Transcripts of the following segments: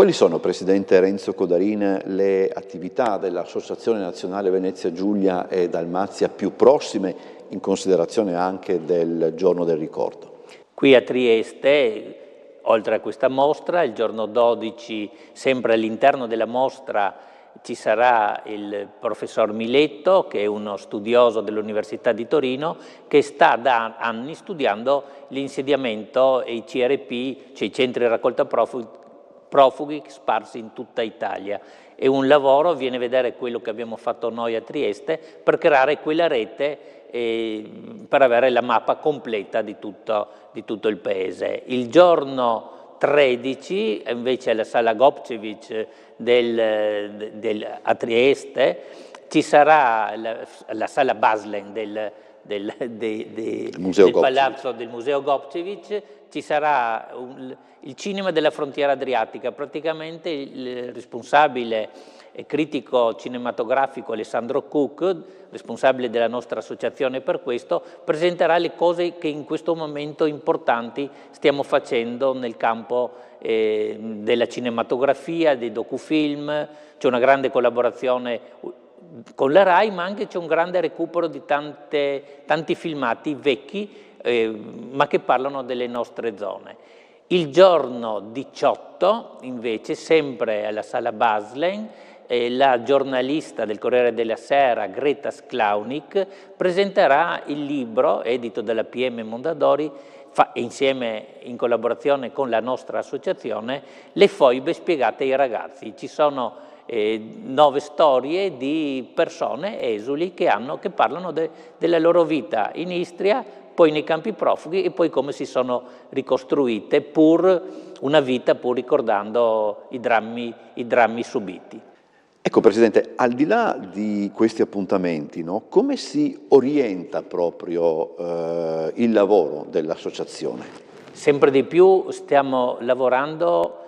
Quali sono, Presidente Renzo Codarin, le attività dell'Associazione Nazionale Venezia Giulia e Dalmazia più prossime, in considerazione anche del Giorno del Ricordo? Qui a Trieste, oltre a questa mostra, il giorno 12, sempre all'interno della mostra, ci sarà il professor Miletto, che è uno studioso dell'Università di Torino, che sta da anni studiando l'insediamento e i CRP, cioè i centri di raccolta profughi sparsi in tutta Italia. È un lavoro, viene a vedere quello che abbiamo fatto noi a Trieste, per creare quella rete per avere la mappa completa di tutto il paese. Il giorno 13, invece alla Sala Gopčević a Trieste, ci sarà la Sala Baslen del palazzo del Museo Gopčević, ci sarà il cinema della frontiera adriatica. Praticamente il responsabile e critico cinematografico Alessandro Cook, responsabile della nostra associazione per questo, presenterà le cose che in questo momento importanti stiamo facendo nel campo della cinematografia, dei docufilm. C'è una grande collaborazione con la RAI, ma anche c'è un grande recupero di tanti filmati vecchi, ma che parlano delle nostre zone. Il giorno 18, invece, sempre alla Sala Baslen, la giornalista del Corriere della Sera, Greta Sklaunik, presenterà il libro, edito dalla PM Mondadori, insieme in collaborazione con la nostra associazione, Le foibe spiegate ai ragazzi. Ci sono 9 storie di persone esuli che parlano della loro vita in Istria, poi nei campi profughi e poi come si sono ricostruite, una vita pur ricordando i drammi subiti. Ecco, Presidente, al di là di questi appuntamenti, no, come si orienta proprio il lavoro dell'associazione? Sempre di più stiamo lavorando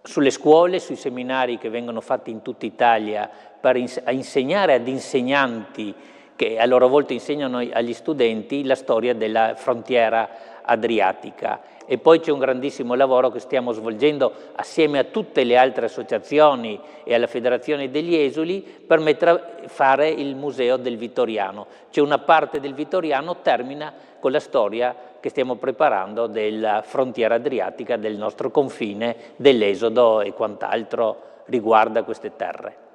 sulle scuole, sui seminari che vengono fatti in tutta Italia per insegnare ad insegnanti che a loro volta insegnano agli studenti la storia della frontiera adriatica. E poi c'è un grandissimo lavoro che stiamo svolgendo assieme a tutte le altre associazioni e alla Federazione degli Esuli per fare il Museo del Vittoriano. C'è una parte del Vittoriano, termina con la storia che stiamo preparando della frontiera adriatica, del nostro confine, dell'esodo e quant'altro riguarda queste terre.